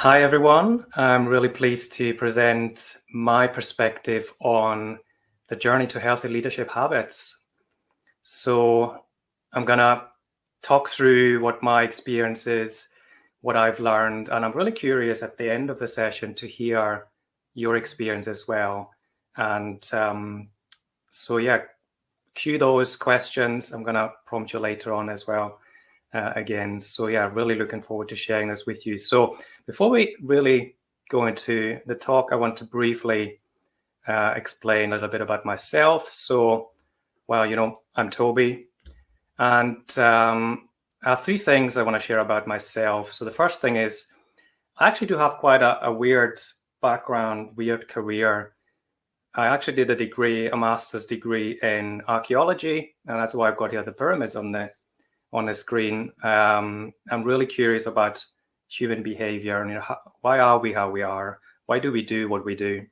Hi, everyone. I'm really pleased to present my perspective on the journey to healthy leadership habits. So I'm going to talk through what my experience is, what I've learned, and I'm really curious at the end of the session to hear your experience as well. And cue those questions. I'm going to prompt you later on as well. Again. So yeah, really looking forward to sharing this with you. So before we really go into the talk, I want to briefly explain a little bit about myself. So, I'm Tobi, and I have three things I want to share about myself. So the first thing is I actually do have quite a weird background, weird career. I actually did a master's degree in archaeology, and that's why I've got here the pyramids on the screen. I'm really curious about human behavior and why are we how we are? Why do we do what we do?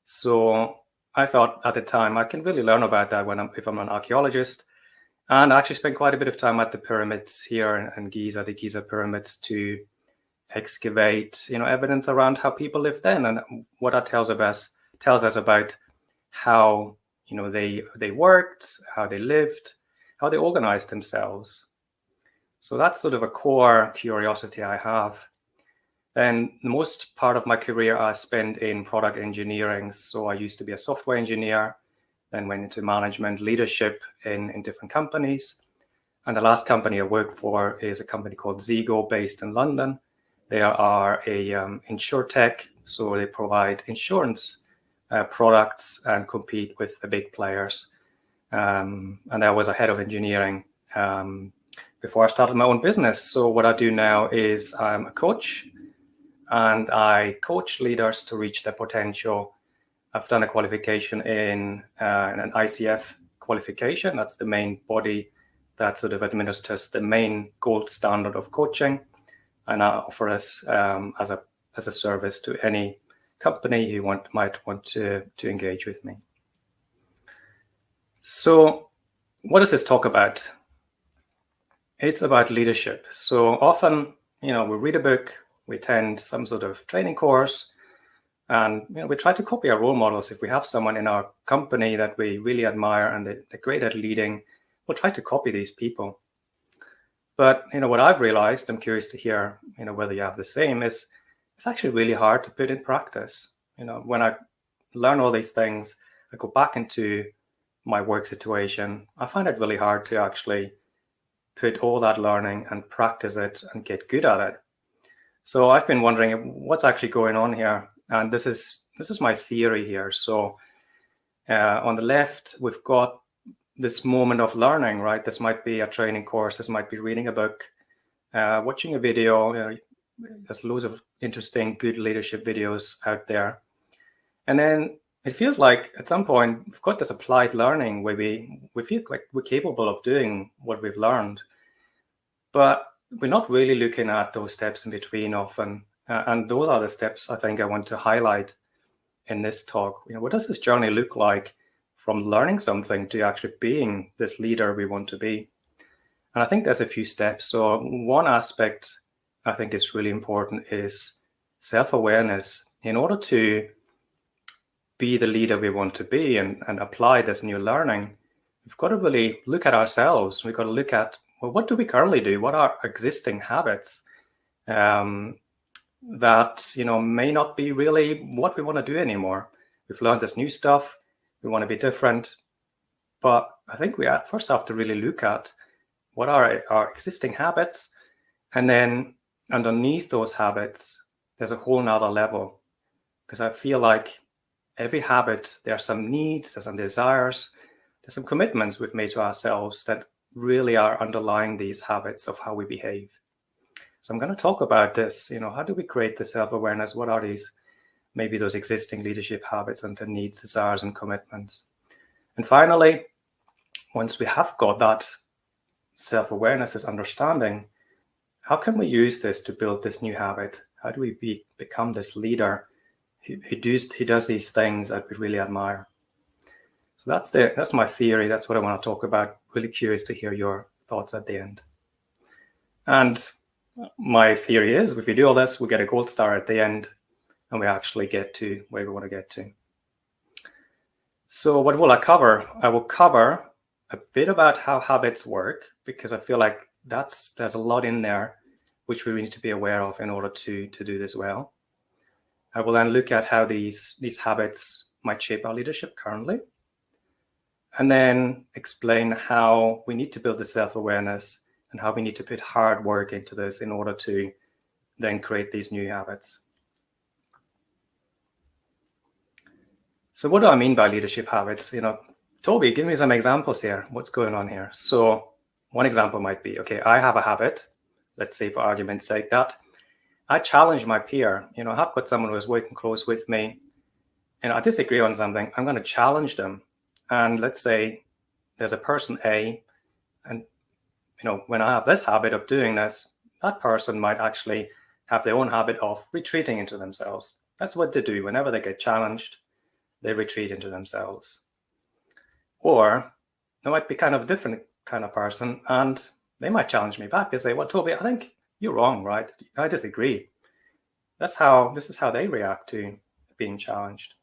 So I thought at the time I can really learn about that if I'm an archaeologist. And I actually spent quite a bit of time at the pyramids here in Giza, the Giza pyramids, to excavate, evidence around how people lived then and what that tells us about how they worked, how they lived, how they organized themselves. So that's sort of a core curiosity I have. And the most part of my career I spent in product engineering. So I used to be a software engineer, then went into management leadership in different companies. And the last company I worked for is a company called Zego based in London. They are a insurtech, so they provide insurance products and compete with the big players. And I was a head of engineering before I started my own business. So what I do now is I'm a coach, and I coach leaders to reach their potential. I've done a qualification in an ICF qualification. That's the main body that sort of administers the main gold standard of coaching, and I offer this as a service to any company who might want to engage with me. So what does this talk about? It's about leadership. So often, we read a book, we attend some sort of training course, and we try to copy our role models. If we have someone in our company that we really admire and they're great at leading, we'll try to copy these people. But what I've realized, I'm curious to hear whether you have the same, is it's actually really hard to put in practice. When I learn all these things, I go back into my work situation, I find it really hard to actually put all that learning and practice it and get good at it. So I've been wondering what's actually going on here. And this is my theory here. So on the left, we've got this moment of learning, right? This might be a training course. This might be reading a book, watching a video. There's loads of interesting, good leadership videos out there. And then it feels like at some point we've got this applied learning where we feel like we're capable of doing what we've learned, but we're not really looking at those steps in between often. And those are the steps I think I want to highlight in this talk. What does this journey look like from learning something to actually being this leader we want to be? And I think there's a few steps. So one aspect I think is really important is self-awareness. In order to be the leader we want to be and apply this new learning, we've got to really look at ourselves. We've got to look at, well, what do we currently do? What are existing habits that may not be really what we want to do anymore? We've learned this new stuff. We want to be different. But I think we first have to really look at what are our existing habits. And then underneath those habits, there's a whole nother level. Because I feel like every habit, there are some needs, there's some desires, there's some commitments we've made to ourselves that really are underlying these habits of how we behave. So I'm going to talk about this. How do we create the self-awareness? What are maybe those existing leadership habits and the needs, desires, and commitments? And finally, once we have got that self-awareness, this understanding, how can we use this to build this new habit? How do we become this leader who does these things that we really admire? So that's my theory. That's what I want to talk about. Really curious to hear your thoughts at the end. And my theory is if we do all this, we get a gold star at the end, and we actually get to where we want to get to. So what will I cover? I will cover a bit about how habits work, because I feel like there's a lot in there which we need to be aware of in order to do this well. I will then look at how these habits might shape our leadership currently, and then explain how we need to build the self-awareness and how we need to put hard work into this in order to then create these new habits. So what do I mean by leadership habits? Toby, give me some examples here. What's going on here? So one example might be, okay, I have a habit, let's say for argument's sake, that I challenge my peer. I've got someone who is working close with me, and I disagree on something. I'm going to challenge them. And let's say there's a person A, and when I have this habit of doing this, that person might actually have their own habit of retreating into themselves. That's what they do. Whenever they get challenged, they retreat into themselves. Or they might be kind of a different kind of person, and they might challenge me back. They say, well, Toby, I think you're wrong, right? I disagree. This is how they react to being challenged.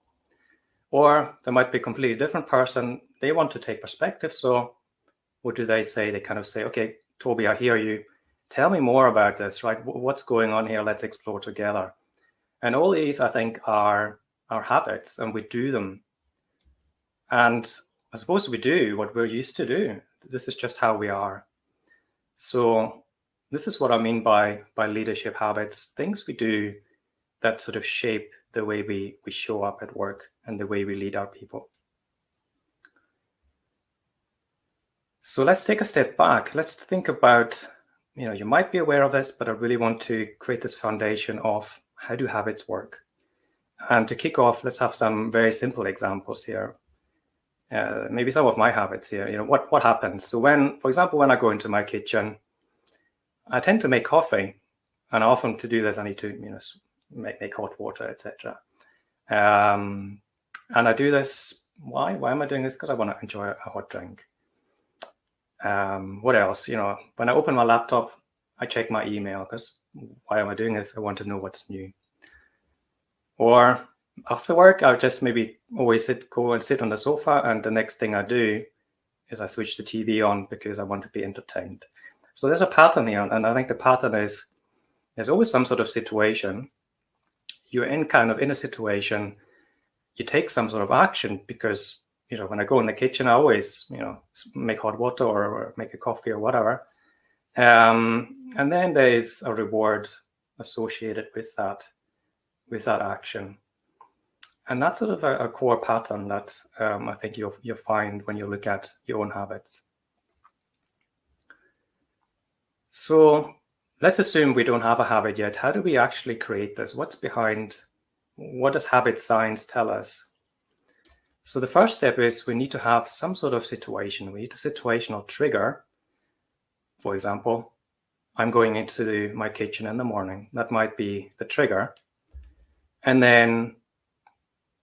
Or there might be a completely different person. They want to take perspective. So what do they say? They kind of say, okay, Toby, I hear you. Tell me more about this, right? What's going on here? Let's explore together. And all these, I think, are our habits, and we do them. And I suppose we do what we're used to do. This is just how we are. So this is what I mean by leadership habits, things we do that sort of shape the way we show up at work and the way we lead our people. So let's take a step back. Let's think about, you might be aware of this, but I really want to create this foundation of how do habits work. And to kick off, let's have some very simple examples here. Maybe some of my habits here. What happens? So for example, when I go into my kitchen, I tend to make coffee, and often to do this, I need to make hot water, etc. And I do this. Why am I doing this? Because I want to enjoy a hot drink. What else? When I open my laptop, I check my email, because why am I doing this? I want to know what's new. Or after work, I'll just maybe always go and sit on the sofa, and the next thing I do is I switch the TV on because I want to be entertained. So there's a pattern here, and I think the pattern is there's always some sort of situation. You're in a situation, you take some sort of action because, when I go in the kitchen, I always, make hot water or make a coffee or whatever. And then there's a reward associated with that action. And that's sort of a core pattern that I think you'll find when you look at your own habits. So let's assume we don't have a habit yet. How do we actually create this? What does habit science tell us? So the first step is we need to have some sort of situation. We need a situational trigger. For example, I'm going into my kitchen in the morning. That might be the trigger. And then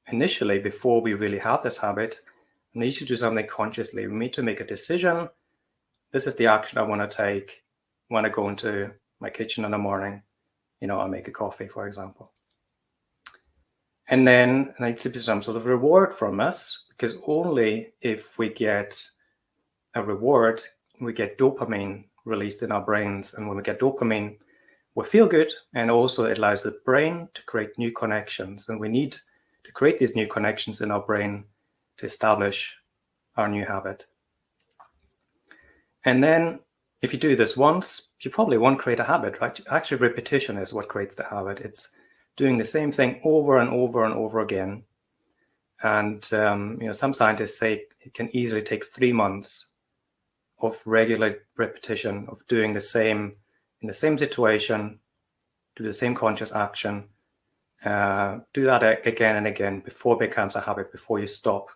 initially, before we really have this habit, we need to do something consciously. We need to make a decision. This is the action I want to take when I go into my kitchen in the morning. I make a coffee, for example. And then there needs to be some sort of reward from us, because only if we get a reward, we get dopamine released in our brains. And when we get dopamine, we feel good, and also it allows the brain to create new connections. And we need to create these new connections in our brain to establish our new habit. And then if you do this once, you probably won't create a habit, right? Actually, repetition is what creates the habit. It's doing the same thing over and over and over again. And some scientists say it can easily take 3 months of regular repetition of doing the same in the same situation, do the same conscious action, do that again and again before it becomes a habit, before you stop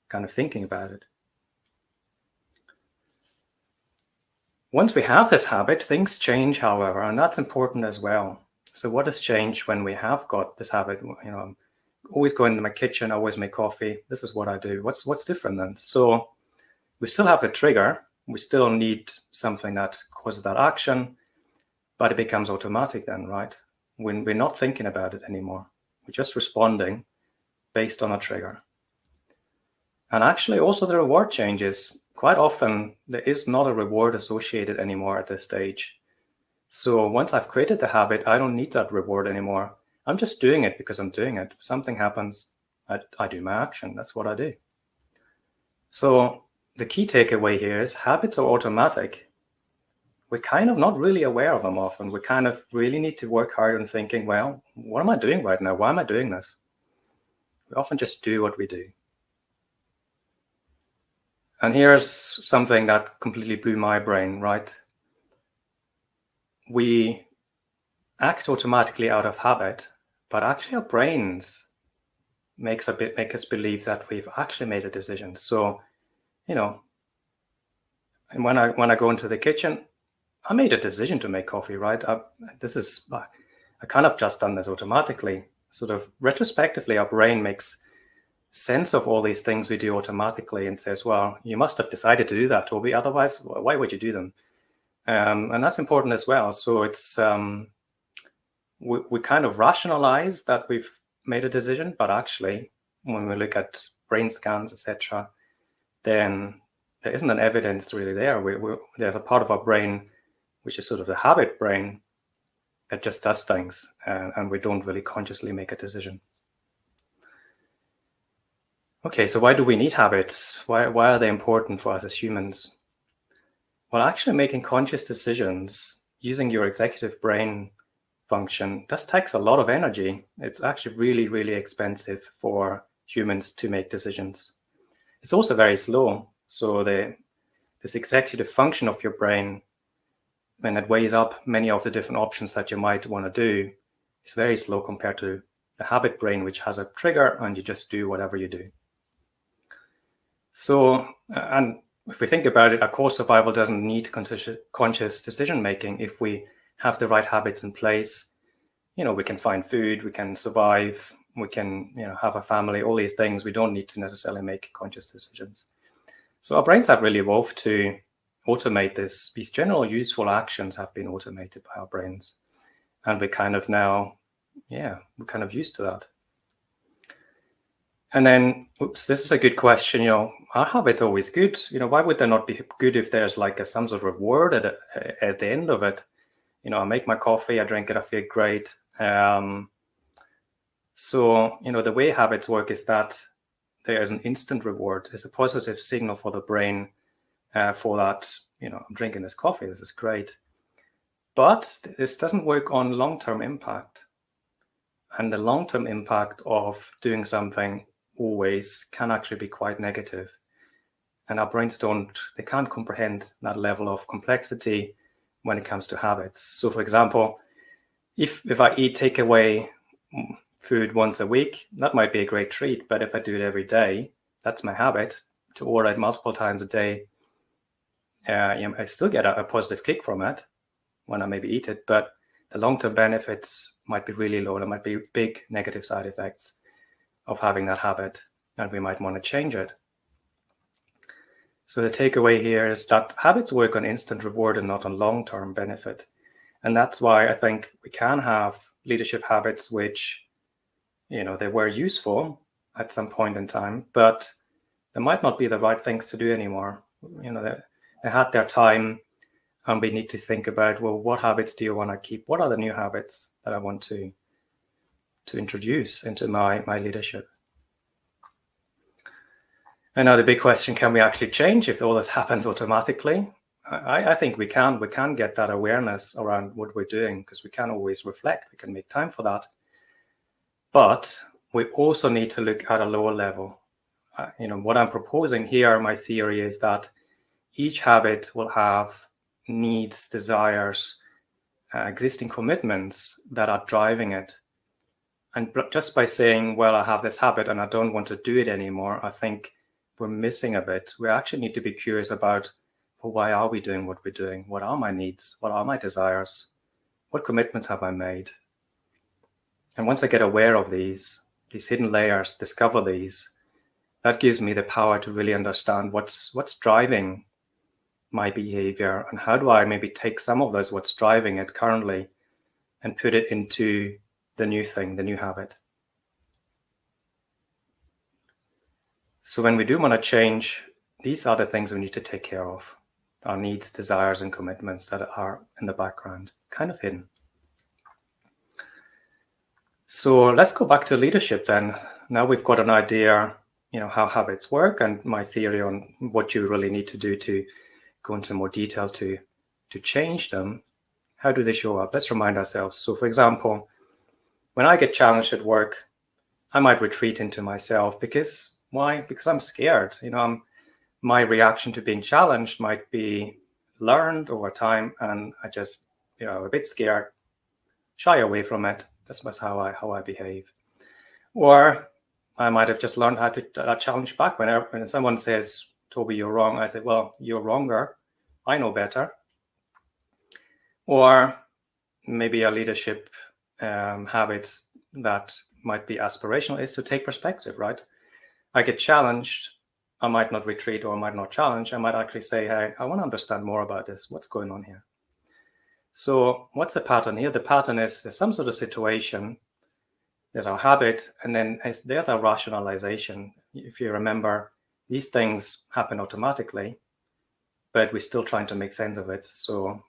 kind of thinking about it. Once we have this habit, things change, however, and that's important as well. So what has changed when we have got this habit? I'm always going to my kitchen, I always make coffee. This is what I do. What's different then? So we still have a trigger. We still need something that causes that action. but it becomes automatic then, right? When we're not thinking about it anymore. We're just responding based on a trigger. And actually also the reward changes. Quite often there is not a reward associated anymore at this stage. So once I've created the habit, I don't need that reward anymore. I'm just doing it because I'm doing it. If something happens, I do my action. That's what I do. So the key takeaway here is habits are automatic. We're kind of not really aware of them often. We kind of really need to work hard on thinking, well, what am I doing right now? Why am I doing this? We often just do what we do. And here's something that completely blew my brain, right? We act automatically out of habit, but actually our brains make us believe that we've actually made a decision. So, and when I go into the kitchen, I made a decision to make coffee, right? I kind of just done this automatically. Sort of retrospectively, our brain makes sense of all these things we do automatically and says, well, you must have decided to do that, Tobi. Otherwise, why would you do them? And that's important as well. So it's we kind of rationalize that we've made a decision, but actually, when we look at brain scans, etc., then there isn't an evidence really there. There's a part of our brain which is sort of the habit brain that just does things, and we don't really consciously make a decision. Okay, so why do we need habits? Why are they important for us as humans? Well, actually making conscious decisions using your executive brain function just takes a lot of energy. It's actually really, really expensive for humans to make decisions. It's also very slow. So this executive function of your brain, when it weighs up many of the different options that you might want to do, is very slow compared to the habit brain, which has a trigger and you just do whatever you do. So, and if we think about it, our core survival doesn't need conscious decision making. If we have the right habits in place, we can find food, we can survive, we can have a family, all these things. We don't need to necessarily make conscious decisions. So our brains have really evolved to automate this. These general useful actions have been automated by our brains, and we kind of now, we're kind of used to that. And then, this is a good question. Are habits always good? Why would they not be good if there's like some sort of reward at the end of it? I make my coffee, I drink it, I feel great. So, the way habits work is that there is an instant reward. There's a positive signal for the brain for that, I'm drinking this coffee, this is great. But this doesn't work on long-term impact. And the long-term impact of doing something always can actually be quite negative. And our brains they can't comprehend that level of complexity when it comes to habits. So for example, if I eat takeaway food once a week, that might be a great treat. But if I do it every day, that's my habit to order it multiple times a day. I still get a positive kick from it when I maybe eat it, but the long-term benefits might be really low. There might be big negative side effects of having that habit, and we might want to change it. So the takeaway here is that habits work on instant reward and not on long-term benefit. And that's why I think we can have leadership habits which, they were useful at some point in time, but they might not be the right things to do anymore. They had their time, and we need to think about, well, what habits do you want to keep? What are the new habits that I want to introduce into my leadership? And now the big question, can we actually change if all this happens automatically? I think we can. We can get that awareness around what we're doing, because we can always reflect. We can make time for that. But we also need to look at a lower level. What I'm proposing here, my theory is that each habit will have needs, desires, existing commitments that are driving it. And just by saying, well, I have this habit and I don't want to do it anymore, I think we're missing a bit. We actually need to be curious about, well, why are we doing what we're doing? What are my needs? What are my desires? What commitments have I made? And once I get aware of these hidden layers, discover these, that gives me the power to really understand what's driving my behavior, and how do I maybe take some of those, what's driving it currently, and put it into the new thing, the new habit. So when we do want to change, these are the things we need to take care of. Our needs, desires, and commitments that are in the background, kind of hidden. So let's go back to leadership then. Now we've got an idea, how habits work, and my theory on what you really need to do to go into more detail to change them. How do they show up? Let's remind ourselves. So for example, when I get challenged at work, I might retreat into myself because why? Because I'm scared. My reaction to being challenged might be learned over time, and I just, a bit scared, shy away from it. That's how I behave. Or I might have just learned how to challenge back. When someone says, Toby, you're wrong, I say, well, you're wronger. I know better. Or maybe a leadership habit that might be aspirational is to take perspective, right? I get challenged. I might not retreat or I might not challenge. I might actually say, hey, I want to understand more about this. What's going on here? So what's the pattern here? The pattern is there's some sort of situation, there's our habit, and then there's our rationalization. If you remember, these things happen automatically, but we're still trying to make sense of it. So,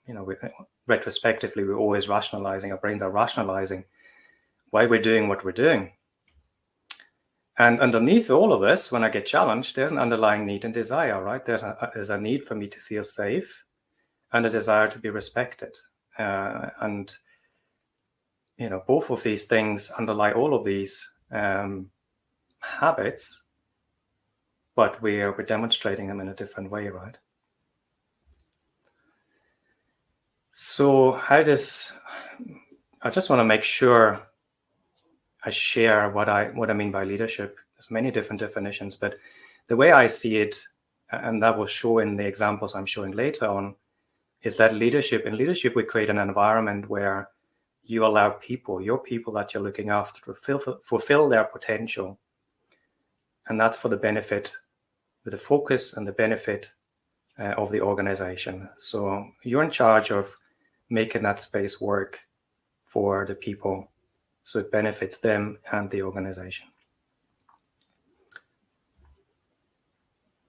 retrospectively, we're always rationalizing. Our brains are rationalizing why we're doing what we're doing. And underneath all of this, when I get challenged, there's an underlying need and desire, right? There's a need for me to feel safe and a desire to be respected. And both of these things underlie all of these habits, but we're demonstrating them in a different way, right? So I just want to make sure I share what I mean by leadership. There's many different definitions, but the way I see it, and that will show in the examples I'm showing later on, is that in leadership, we create an environment where you allow your people that you're looking after to fulfill their potential. And that's for the benefit, with the focus and the benefit of the organization. So you're in charge of making that space work for the people, so it benefits them and the organization.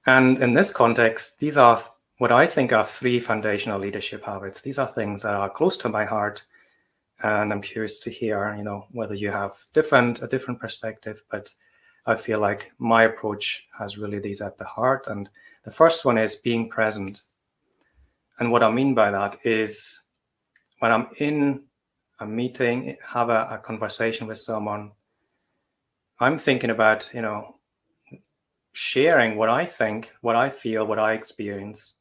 And in this context, these are what I think are 3 foundational leadership habits. These are things that are close to my heart, and I'm curious to hear, whether you have a different perspective, but I feel like my approach has really these at the heart. And the first one is being present. And what I mean by that is when I'm in a meeting, have a conversation with someone, I'm thinking about, sharing what I think, what I feel, what I experience.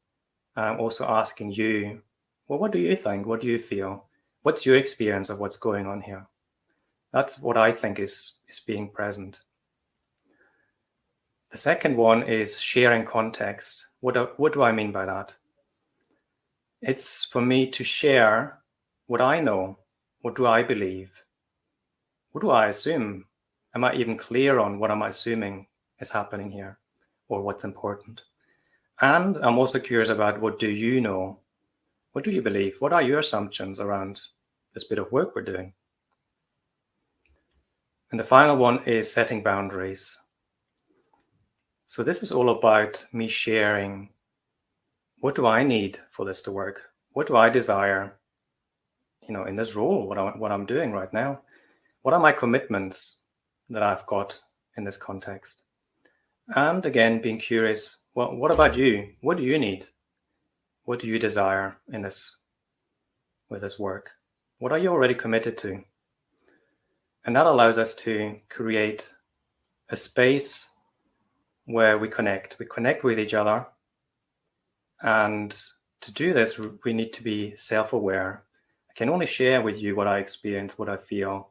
I'm also asking you, well, what do you think? What do you feel? What's your experience of what's going on here? That's what I think is being present. The second one is sharing context. What do I mean by that? It's for me to share what I know. What do I believe? What do I assume? Am I even clear on what I'm assuming is happening here or what's important? And I'm also curious about, what do you know? What do you believe? What are your assumptions around this bit of work we're doing? And the final one is setting boundaries. So this is all about me sharing, what do I need for this to work? What do I desire, in this role, what I'm doing right now? What are my commitments that I've got in this context? And again, being curious, well, what about you? What do you need? What do you desire with this work? What are you already committed to? And that allows us to create a space where we connect with each other. And to do this, we need to be self-aware. I can only share with you what I experience, what I feel,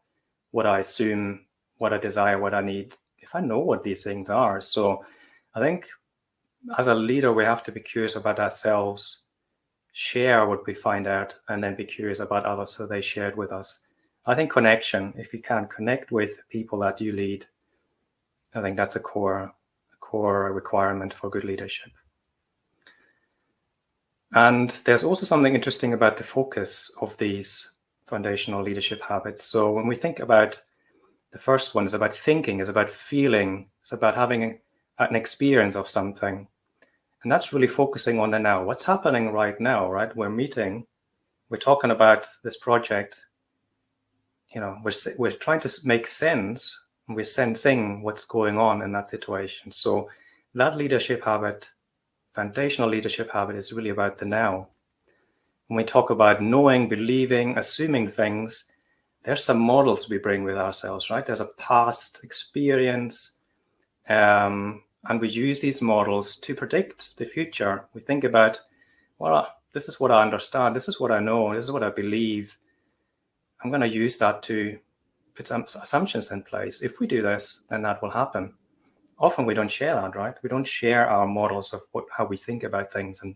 what I assume, what I desire, what I need, if I know what these things are. So I think as a leader, we have to be curious about ourselves, share what we find out, and then be curious about others so they share it with us. I think connection, if you can connect with people that you lead, I think that's a core requirement for good leadership. And there's also something interesting about the focus of these foundational leadership habits. So when we think about the first one, is about thinking, is about feeling, it's about having an experience of something. And that's really focusing on the now. What's happening right now, right? We're meeting, we're talking about this project. We're trying to make sense, and we're sensing what's going on in that situation. So that leadership habit, foundational leadership habit, is really about the now. When we talk about knowing, believing, assuming things, there's some models we bring with ourselves, right? There's a past experience, and we use these models to predict the future. We think about, well, this is what I understand, this is what I know, this is what I believe. I'm going to use that to put some assumptions in place. If we do this, then that will happen. Often we don't share that, right? We don't share our models of how we think about things and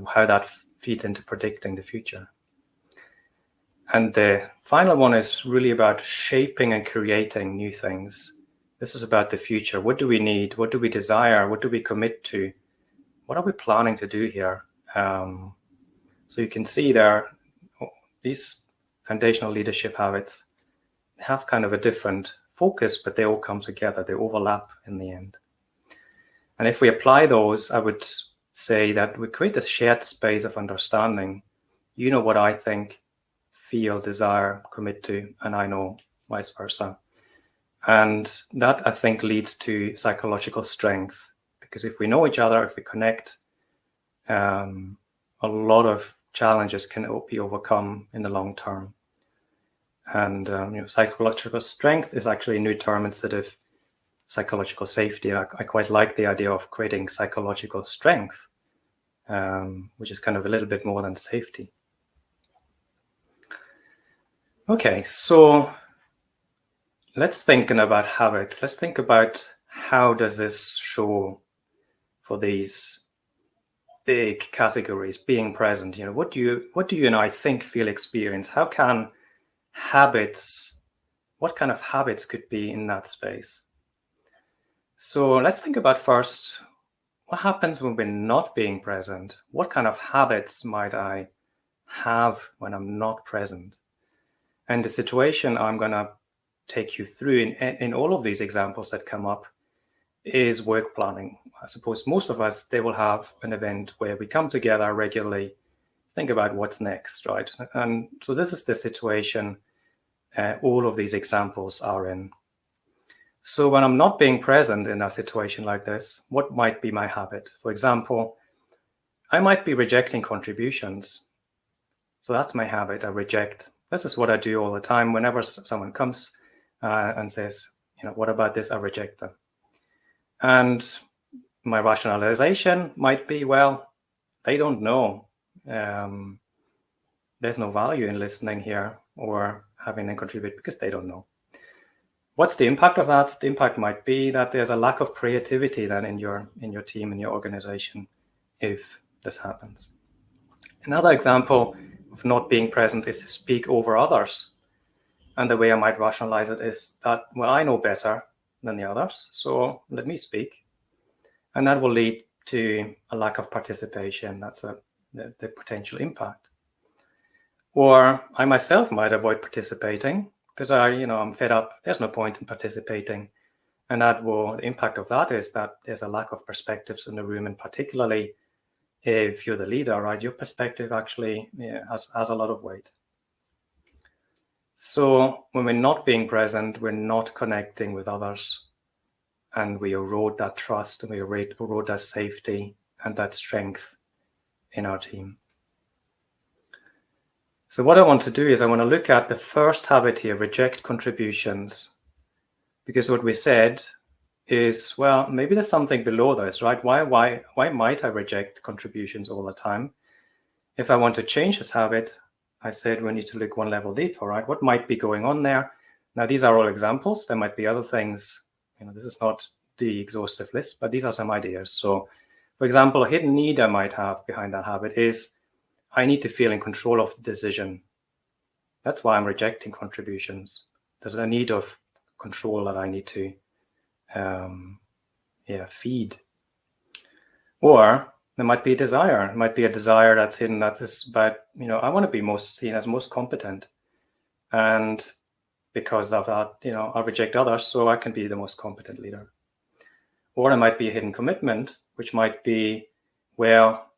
how that feeds into predicting the future. And the final one is really about shaping and creating new things. This is about the future. What do we need? What do we desire? What do we commit to? What are we planning to do here? So you can see there, these foundational leadership habits have kind of a different focus, but they all come together. They overlap in the end. And if we apply those, I would say that we create a shared space of understanding. You know what I think, feel, desire, commit to, and I know vice versa. And that, I think, leads to psychological strength, because if we know each other, if we connect, a lot of challenges can be overcome in the long term. And psychological strength is actually a new term instead of psychological safety. I quite like the idea of creating psychological strength, which is kind of a little bit more than safety. Okay, so let's think about habits. Let's think about how does this show for these big categories, being present. What do you and I think, feel, experience? How can habits, what kind of habits could be in that space? So let's think about first, what happens when we're not being present? What kind of habits might I have when I'm not present? And the situation I'm going to take you through in all of these examples that come up is work planning. I suppose most of us, they will have an event where we come together regularly, think about what's next, right? And so this is the situation all of these examples are in. So when I'm not being present in a situation like this, what might be my habit? For example, I might be rejecting contributions. So that's my habit. I reject. This is what I do all the time. Whenever someone comes and says, what about this? I reject them. And my rationalization might be, well, they don't know. There's no value in listening here or having them contribute because they don't know. What's the impact of that? The impact might be that there's a lack of creativity then in your team, in your organization, if this happens. Another example of not being present is to speak over others. And the way I might rationalize it is that, well, I know better than the others, so let me speak. And that will lead to a lack of participation. That's the potential impact. Or I myself might avoid participating because I'm fed up. There's no point in participating. And the impact of that is that there's a lack of perspectives in the room, and particularly if you're the leader, right, your perspective actually has a lot of weight. So when we're not being present, we're not connecting with others, and we erode that trust, and we erode that safety and that strength in our team. So what I want to do is I want to look at the first habit here, reject contributions, because what we said is, well, maybe there's something below this, right? Why might I reject contributions all the time? If I want to change this habit, I said we need to look one level deeper, right? What might be going on there? Now, these are all examples. There might be other things. This is not the exhaustive list, but these are some ideas. So, for example, a hidden need I might have behind that habit is I need to feel in control of the decision. That's why I'm rejecting contributions. There's a need of control that I need to feed. Or There might be a desire. It might be a desire that's hidden, that is about, I want to be seen as most competent. And because of that, I'll reject others so I can be the most competent leader. Or there might be a hidden commitment, which might be, well,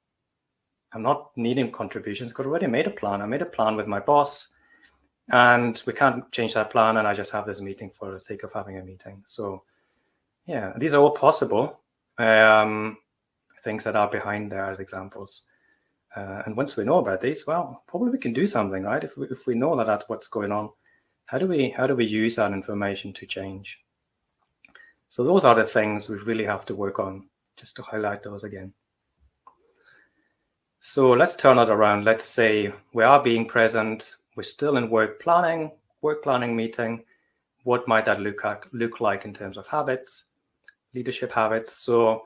I'm not needing contributions because I already made a plan. I made a plan with my boss, and we can't change that plan, and I just have this meeting for the sake of having a meeting. So yeah, these are all possible things that are behind there as examples. And once we know about these, well, probably we can do something, right? If we know that that's what's going on, how do we use that information to change? So those are the things we really have to work on, just to highlight those again. So let's turn it around. Let's say we are being present. We're still in work planning meeting. What might that look like in terms of habits, leadership habits? So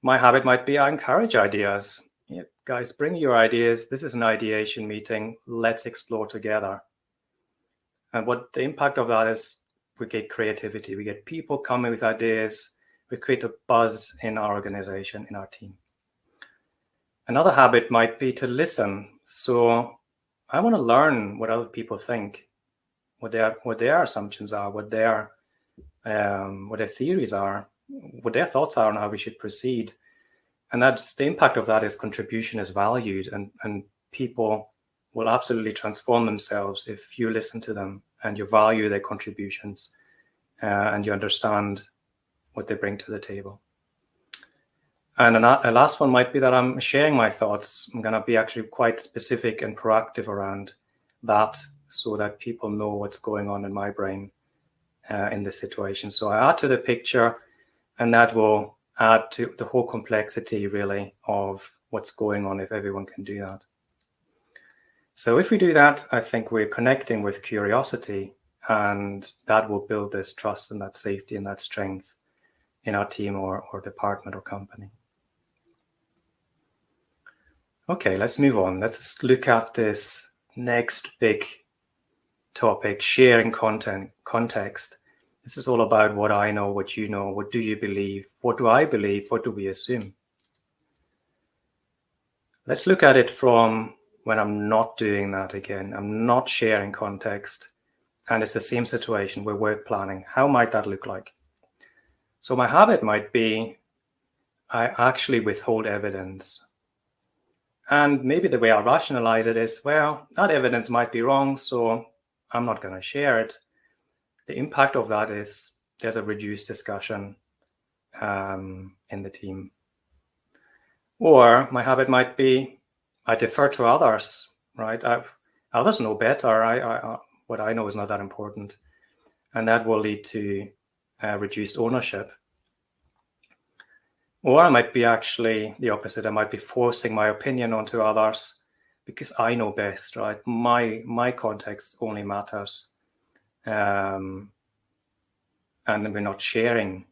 my habit might be I encourage ideas. Yeah, guys, bring your ideas. This is an ideation meeting. Let's explore together. And what the impact of that is, we get creativity. We get people coming with ideas. We create a buzz in our organization, in our team. Another habit might be to listen. So I want to learn what other people think, what their assumptions are, what their theories are, what their thoughts are on how we should proceed. And that's the impact of that is contribution is valued, and people will absolutely transform themselves if you listen to them and you value their contributions and you understand what they bring to the table. And a last one might be that I'm sharing my thoughts. I'm going to be actually quite specific and proactive around that so that people know what's going on in my brain in this situation. So I add to the picture, and that will add to the whole complexity, really, of what's going on if everyone can do that. So if we do that, I think we're connecting with curiosity, and that will build this trust and that safety and that strength in our team or department or company. Okay, let's move on. Let's look at this next big topic, sharing context. This is all about what I know, what you know, what do you believe, what do I believe, what do we assume? Let's look at it from when I'm not doing that again. I'm not sharing context, and it's the same situation. We're work planning. How might that look like? So my habit might be I actually withhold evidence. And maybe the way I rationalize it is, well, that evidence might be wrong, so I'm not going to share it. The impact of that is there's a reduced discussion in the team. Or my habit might be I defer to others, right? Others know better. What I know is not that important. And that will lead to reduced ownership. Or I might be actually the opposite. I might be forcing my opinion onto others because I know best, right? My context only matters. And we're not sharing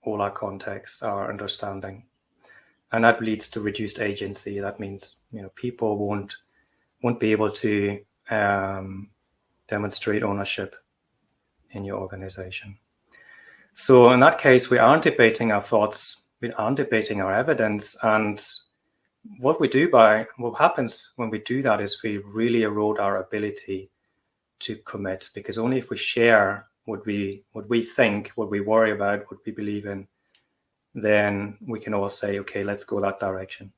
all our context, our understanding. And that leads to reduced agency. That means, people won't be able to demonstrate ownership in your organization. So in that case, we aren't debating our thoughts. We aren't debating our evidence. And what happens when we do that is we really erode our ability to commit, because only if we share what we think, what we worry about, what we believe in, then we can all say, okay, let's go that direction.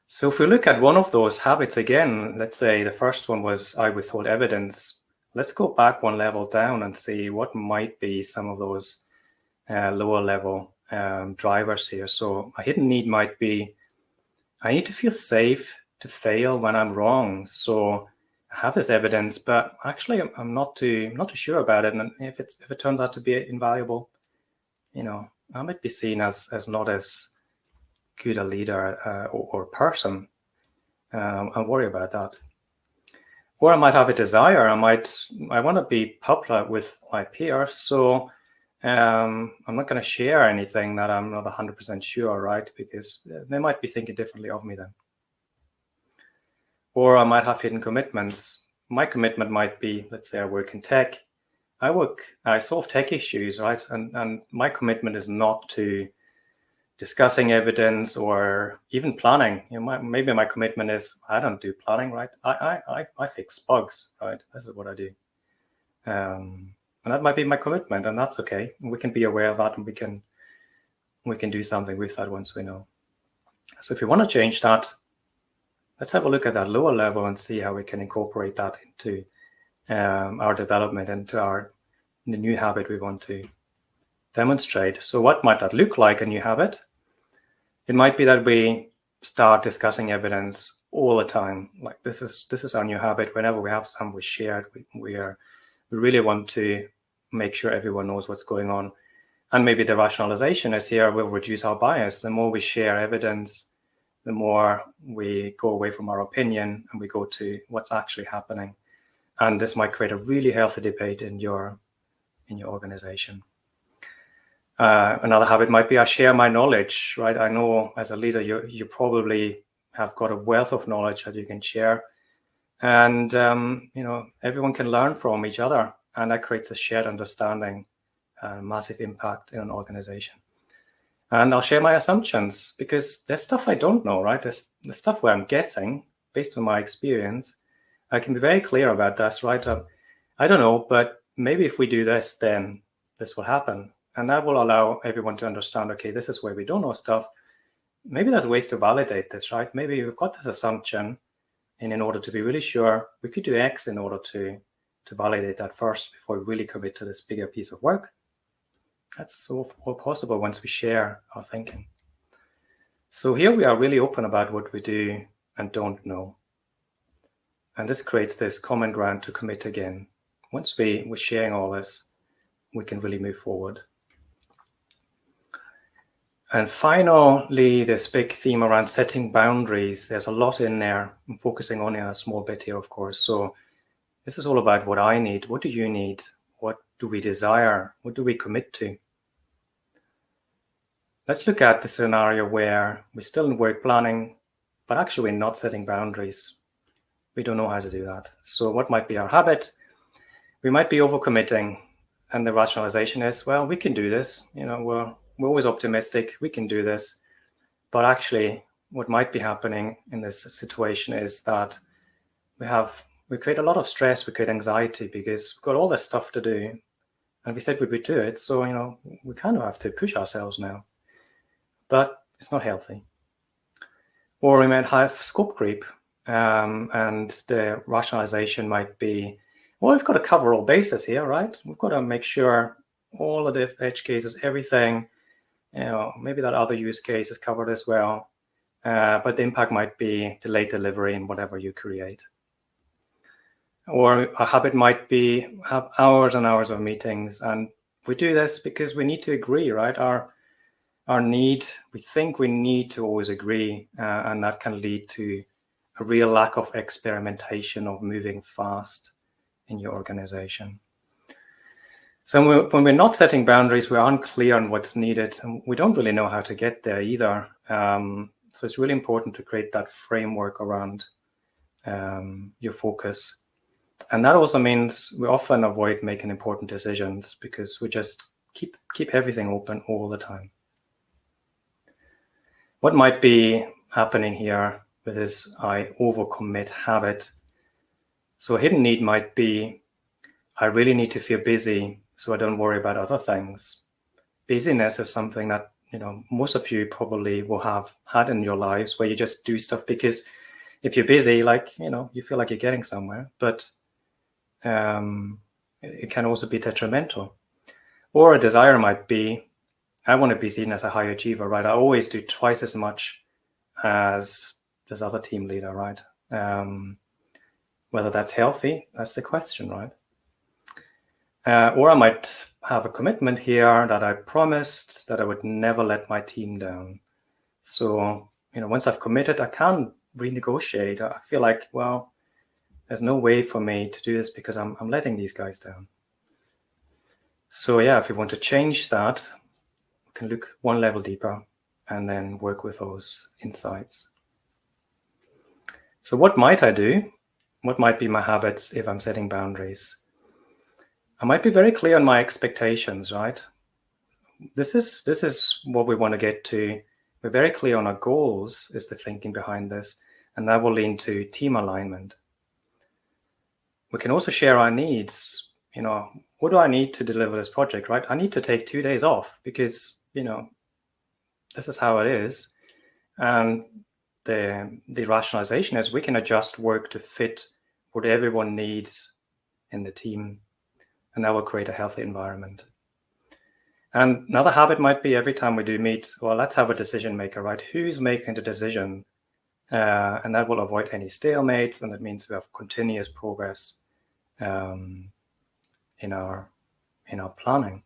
So if we look at one of those habits again, let's say the first one was I withhold evidence. Let's go back one level down and see what might be some of those lower level drivers here. So a hidden need might be I need to feel safe to fail when I'm wrong. So I have this evidence, but actually I'm not too sure about it. And if it turns out to be invaluable, I might be seen as not as good a leader or person. I worry about that. Or I might have a desire. I want to be popular with my peers. So I'm not going to share anything that I'm not 100% sure, right? Because they might be thinking differently of me then. Or I might have hidden commitments. My commitment might be, let's say I work in tech. I solve tech issues, right? And my commitment is not to discussing evidence or even planning. Maybe my commitment is I don't do planning, right? I fix bugs, right? This is what I do. And that might be my commitment, and that's okay. We can be aware of that, and we can do something with that once we know. So if you want to change that, let's have a look at that lower level and see how we can incorporate that into our development, into the new habit we want to demonstrate. So what might that look like, a new habit? It might be that we start discussing evidence all the time. Like this is our new habit. Whenever we have some we shared, we really want to make sure everyone knows what's going on. And maybe the rationalization is here, we'll reduce our bias. The more we share evidence, the more we go away from our opinion and we go to what's actually happening. And this might create a really healthy debate in your organization. Another habit might be I share my knowledge, right? I know as a leader, you probably have got a wealth of knowledge that you can share. And, everyone can learn from each other. And that creates a shared understanding, massive impact in an organization. And I'll share my assumptions because there's stuff I don't know, right? There's the stuff where I'm guessing based on my experience. I can be very clear about this, right? I don't know, but maybe if we do this, then this will happen. And that will allow everyone to understand, okay, this is where we don't know stuff. Maybe there's ways to validate this, right? Maybe we've got this assumption, and in order to be really sure, we could do X in order to validate that first before we really commit to this bigger piece of work. That's all possible once we share our thinking. So here we are really open about what we do and don't know. And this creates this common ground to commit again. Once we're sharing all this, we can really move forward. And finally, this big theme around setting boundaries. There's a lot in there. I'm focusing on a small bit here, of course. So this is all about what I need. What do you need? What do we desire? What do we commit to? Let's look at the scenario where we're still in work planning, but actually we're not setting boundaries. We don't know how to do that. So what might be our habit? We might be overcommitting, and the rationalization is, well, we can do this. We're always optimistic. We can do this. But actually, what might be happening in this situation is that we create a lot of stress. We create anxiety because we've got all this stuff to do, and we said we would do it. So we kind of have to push ourselves now, but it's not healthy. Or we might have scope creep, and the rationalization might be, well, we've got to cover all bases here, right? We've got to make sure all of the edge cases, everything. Maybe that other use case is covered as well, but the impact might be delayed delivery in whatever you create. Or a habit might be have hours and hours of meetings, and we do this because we need to agree, right? We think we need to always agree, and that can lead to a real lack of experimentation, of moving fast in your organization. So when we're not setting boundaries, we're unclear on what's needed, and we don't really know how to get there either. So it's really important to create that framework around your focus. And that also means we often avoid making important decisions because we just keep everything open all the time. What might be happening here with this I overcommit habit? So a hidden need might be, I really need to feel busy so I don't worry about other things. Busyness is something that most of you probably will have had in your lives, where you just do stuff because if you're busy, you feel like you're getting somewhere, but it can also be detrimental. Or a desire might be, I want to be seen as a high achiever, right? I always do twice as much as this other team leader, right? Whether that's healthy, that's the question, right? Or I might have a commitment here that I promised that I would never let my team down. So, once I've committed, I can't renegotiate. I feel like, well, there's no way for me to do this because I'm letting these guys down. So yeah, if you want to change that, you can look one level deeper and then work with those insights. So what might I do? What might be my habits if I'm setting boundaries? I might be very clear on my expectations, right? this is what we want to get to. We're very clear on our goals, is the thinking behind this, and that will lead to team alignment. We can also share our needs. What do I need to deliver this project, right? I need to take 2 days off because, this is how it is. And the rationalization is we can adjust work to fit what everyone needs in the team, and that will create a healthy environment. And another habit might be every time we do meet, well, let's have a decision maker, right? Who's making the decision? And that will avoid any stalemates, and it means we have continuous progress in our planning.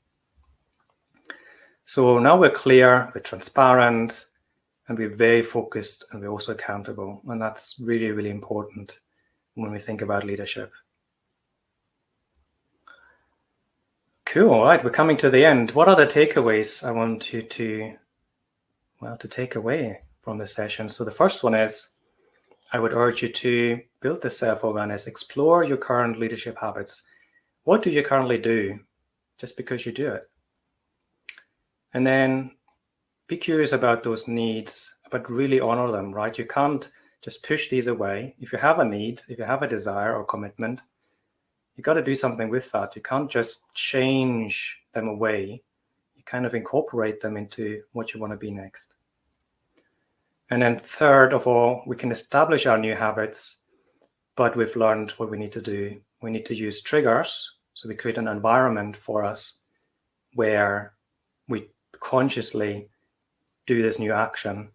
So now we're clear, we're transparent, and we're very focused, and we're also accountable. And that's really, really important when we think about leadership. Cool. All right, we're coming to the end. What are the takeaways I want you to take away from this session? So the first one is, I would urge you to build the self-awareness, explore your current leadership habits. What do you currently do just because you do it? And then be curious about those needs, but really honor them, right? You can't just push these away. If you have a need, if you have a desire or commitment, you got to do something with that. You can't just change them away. You kind of incorporate them into what you want to be next. And then third of all, we can establish our new habits, but we've learned what we need to do. We need to use triggers. So we create an environment for us where we consciously do this new action.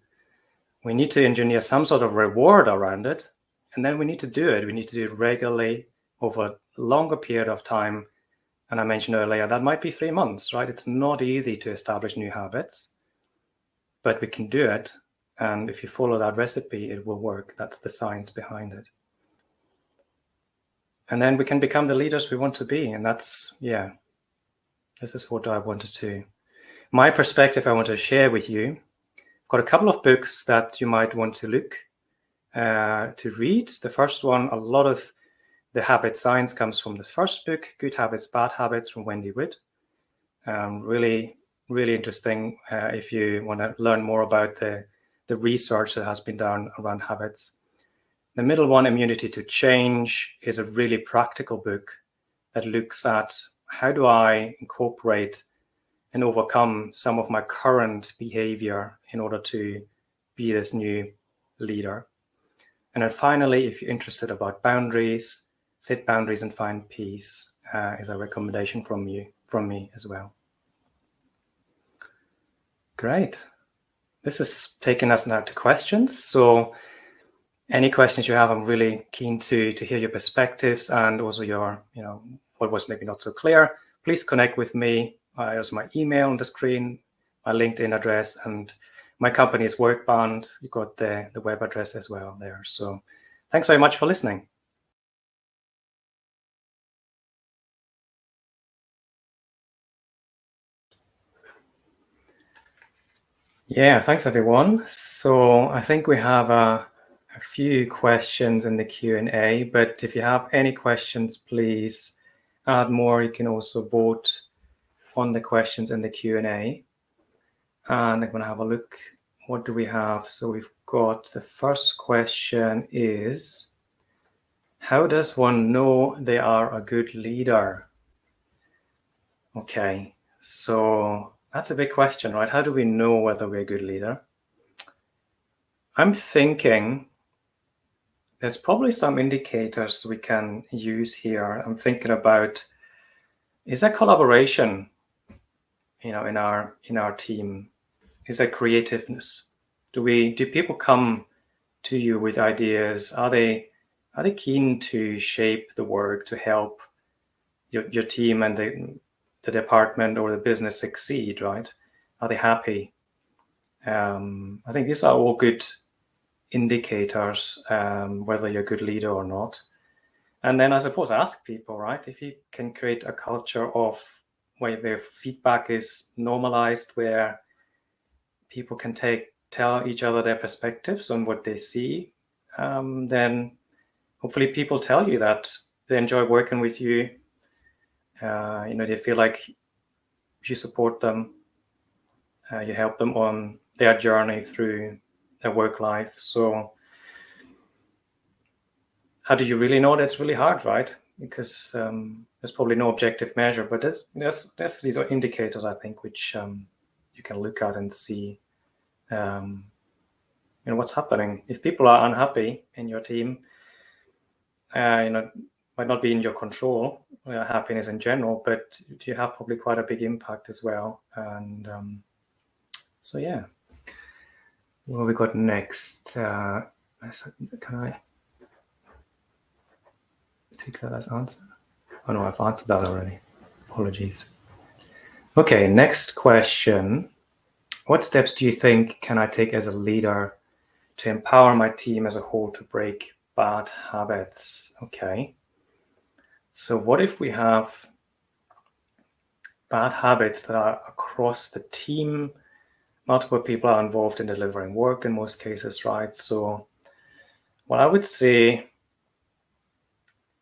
We need to engineer some sort of reward around it. And then we need to do it. We need to do it regularly over a longer period of time. And I mentioned earlier, that might be 3 months, right? It's not easy to establish new habits, but we can do it. And if you follow that recipe, it will work. That's the science behind it. And then we can become the leaders we want to be. And that's, this is what I wanted to, my perspective I want to share with you. I've got a couple of books that you might want to look to read. The first one, a lot of the habit science comes from the first book, Good Habits, Bad Habits, from Wendy Wood. Really, really interesting if you want to learn more about the research that has been done around habits. The middle one, Immunity to Change, is a really practical book that looks at how do I incorporate and overcome some of my current behavior in order to be this new leader. And then finally, if you're interested about boundaries, set boundaries and find peace is a recommendation from me as well. Great. This is taking us now to questions. So any questions you have, I'm really keen to hear your perspectives and also your, what was maybe not so clear. Please connect with me. There's my email on the screen, my LinkedIn address, and my company is Workband. You got the web address as well there. So thanks very much for listening. Yeah, thanks everyone. So I think we have a few questions in the Q&A, but if you have any questions, please add more. You can also vote on the questions in the Q&A. And I'm going to have a look. What do we have? So we've got the first question is, how does one know they are a good leader? Okay, so that's a big question, right? How do we know whether we're a good leader? I'm thinking there's probably some indicators we can use here. I'm thinking about, is there collaboration, in our team? Is there creativeness? Do people come to you with ideas? Are they keen to shape the work to help your team and the department or the business succeed, right? Are they happy? I think these are all good indicators whether you're a good leader or not. And then I suppose ask people, right? If you can create a culture of where their feedback is normalized, where people can tell each other their perspectives on what they see, then hopefully people tell you that they enjoy working with you. They feel like you support them, You help them on their journey through their work life. So how do you really know? That's really hard, right? Because there's probably no objective measure, but there's these are indicators, I think, which you can look at and see what's happening. If people are unhappy in your team, might not be in your control, happiness in general, but you have probably quite a big impact as well. And so, yeah. What we got next? Can I take that as answer? Oh no, I've answered that already. Apologies. Okay, next question. What steps do you think can I take as a leader to empower my team as a whole to break bad habits? Okay. So what if we have bad habits that are across the team? Multiple people are involved in delivering work in most cases, right? So what I would say,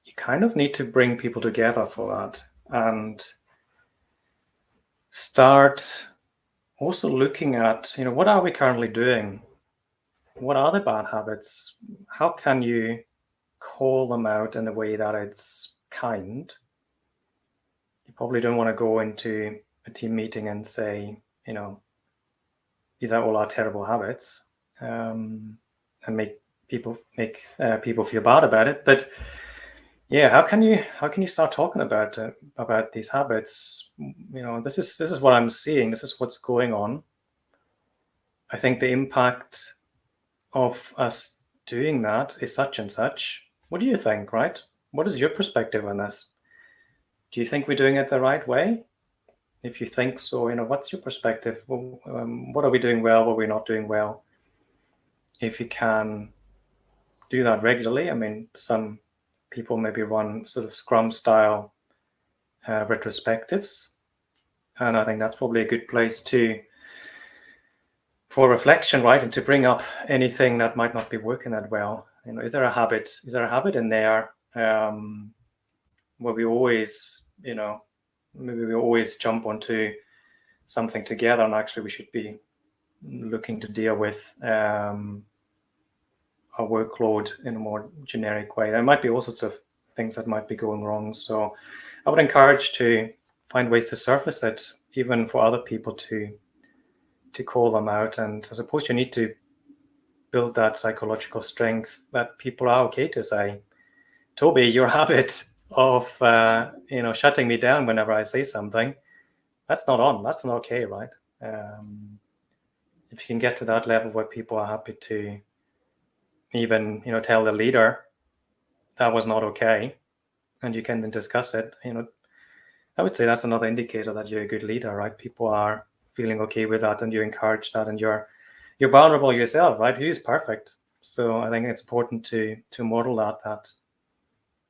you kind of need to bring people together for that and start also looking at, what are we currently doing? What are the bad habits? How can you call them out in a way that it's kind? You probably don't want to go into a team meeting and say, these are all our terrible habits, and make people feel bad about it. But yeah, how can you start talking about these habits? This is what I'm seeing. This is what's going on. I think the impact of us doing that is such and such. What do you think, right? What is your perspective on this? Do you think we're doing it the right way? If you think so, what's your perspective? What are we doing well? What are we not doing well? If you can do that regularly, I mean, some people maybe run sort of Scrum style retrospectives, and I think that's probably a good place for reflection, right? And to bring up anything that might not be working that well. Is there a habit in there where we always, maybe we always jump onto something together, and actually we should be looking to deal with our workload in a more generic way. There might be all sorts of things that might be going wrong. So I would encourage to find ways to surface it, even for other people to call them out. And I suppose you need to build that psychological strength that people are okay to say, Tobi, your habit of shutting me down whenever I say something, that's not okay, right? If you can get to that level where people are happy to even tell the leader that was not okay, and you can then discuss it, I would say that's another indicator that you're a good leader, right? People are feeling okay with that, and you encourage that, and you're vulnerable yourself, right? Who's perfect? So I think it's important to model that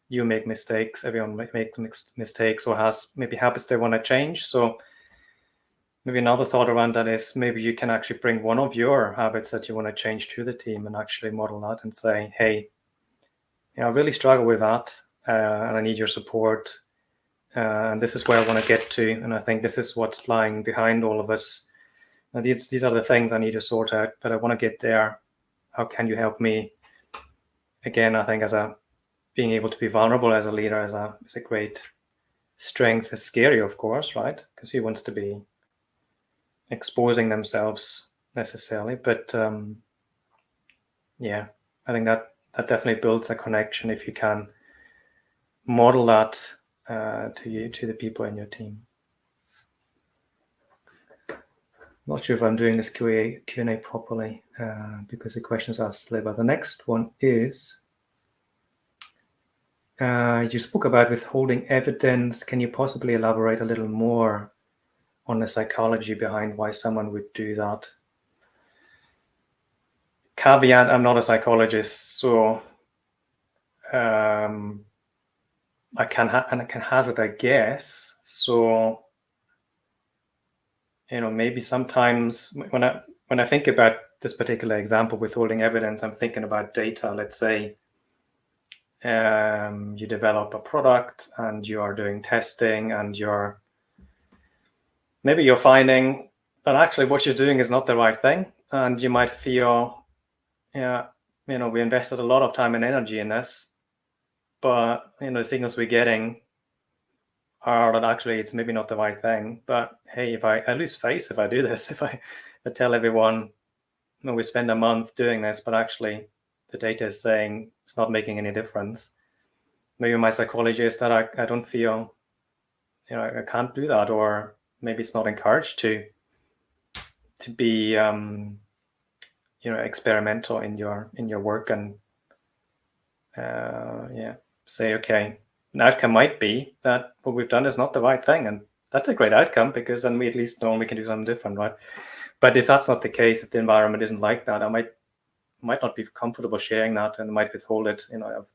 you make mistakes, everyone makes mistakes or has maybe habits they want to change. So maybe another thought around that is maybe you can actually bring one of your habits that you want to change to the team and actually model that and say, hey, I really struggle with that, and I need your support. And this is where I want to get to. And I think this is what's lying behind all of us. Now, these are the things I need to sort out, but I want to get there. How can you help me? Again, I think being able to be vulnerable as a leader is a great strength. It's scary, of course, right? Because who wants to be exposing themselves necessarily? But yeah, I think that definitely builds a connection if you can model that to the people in your team. Not sure if I'm doing this Q&A properly because the questions are still there. The next one is, you spoke about withholding evidence. Can you possibly elaborate a little more on the psychology behind why someone would do that? Caveat, I'm not a psychologist, so I can hazard a guess. So maybe sometimes when I think about this particular example, withholding evidence, I'm thinking about data. Let's say you develop a product and you are doing testing, and maybe you're finding that actually what you're doing is not the right thing, and you might feel, yeah, we invested a lot of time and energy in this, but the signals we're getting are that actually it's maybe not the right thing. But hey, if I lose face if I do this, if I tell everyone, we spend a month doing this, but actually the data is saying it's not making any difference. Maybe my psychology is that I don't feel, I can't do that, or maybe it's not encouraged to be, experimental in your work, and say, okay, an outcome might be that what we've done is not the right thing, and that's a great outcome, because then we at least know we can do something different, right? But if that's not the case, if the environment isn't like that, I might not be comfortable sharing that, and might withhold it.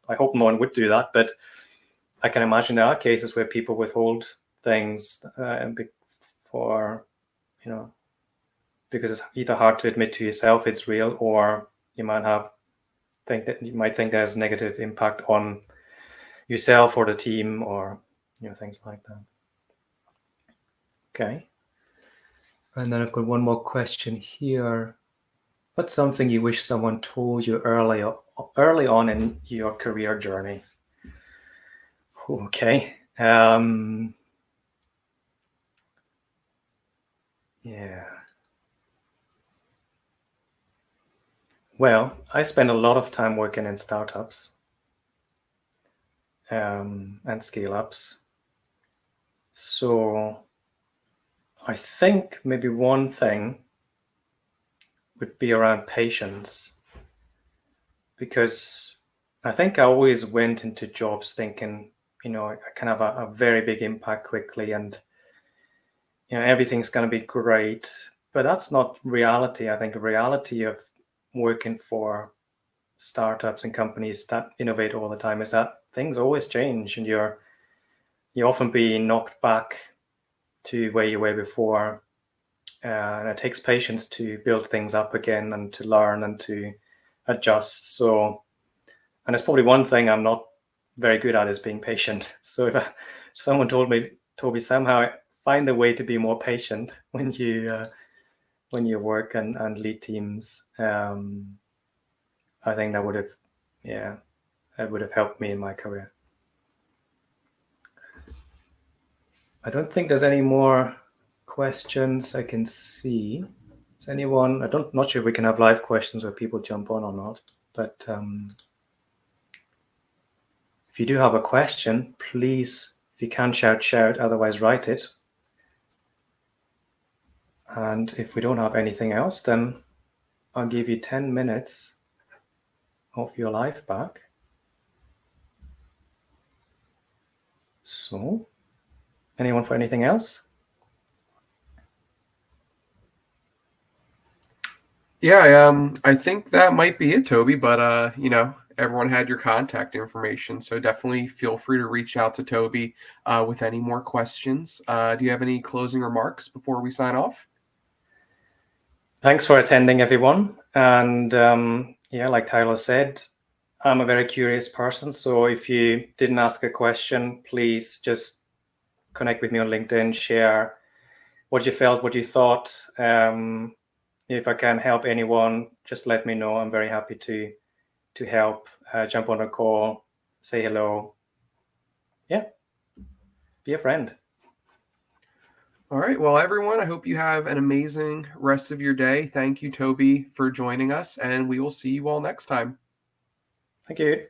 I hope no one would do that, but I can imagine there are cases where people withhold things for, because it's either hard to admit to yourself it's real, or you might think there's negative impact on yourself or the team, or things like that. Okay. And then I've got one more question here. What's something you wish someone told you early on in your career journey? Okay. Yeah. Well, I spend a lot of time working in startups and scale-ups. So I think maybe one thing would be around patience, because I think I always went into jobs thinking, I can have a very big impact quickly, and everything's going to be great. But that's not reality. I think the reality of working for startups and companies that innovate all the time is that things always change, and you often be knocked back to where you were before. And it takes patience to build things up again, and to learn and to adjust. So, and it's probably one thing I'm not very good at, is being patient. So if someone told me, Tobi, somehow find a way to be more patient when you work and lead teams, I think that would have helped me in my career. I don't think there's any more questions I can see. Is anyone? Not sure if we can have live questions where people jump on or not. But if you do have a question, please, if you can, shout. Otherwise, write it. And if we don't have anything else, then I'll give you 10 minutes of your life back. So, anyone for anything else? Yeah, I think that might be it, Toby. But everyone had your contact information, so definitely feel free to reach out to Toby with any more questions. Do you have any closing remarks before we sign off? Thanks for attending, everyone. And like Tyler said, I'm a very curious person. So if you didn't ask a question, please just connect with me on LinkedIn, share what you felt, what you thought. If I can help anyone, just let me know. I'm very happy to help. Jump on a call, say hello. Yeah, be a friend. All right. Well, everyone, I hope you have an amazing rest of your day. Thank you, Toby, for joining us, and we will see you all next time. Thank you.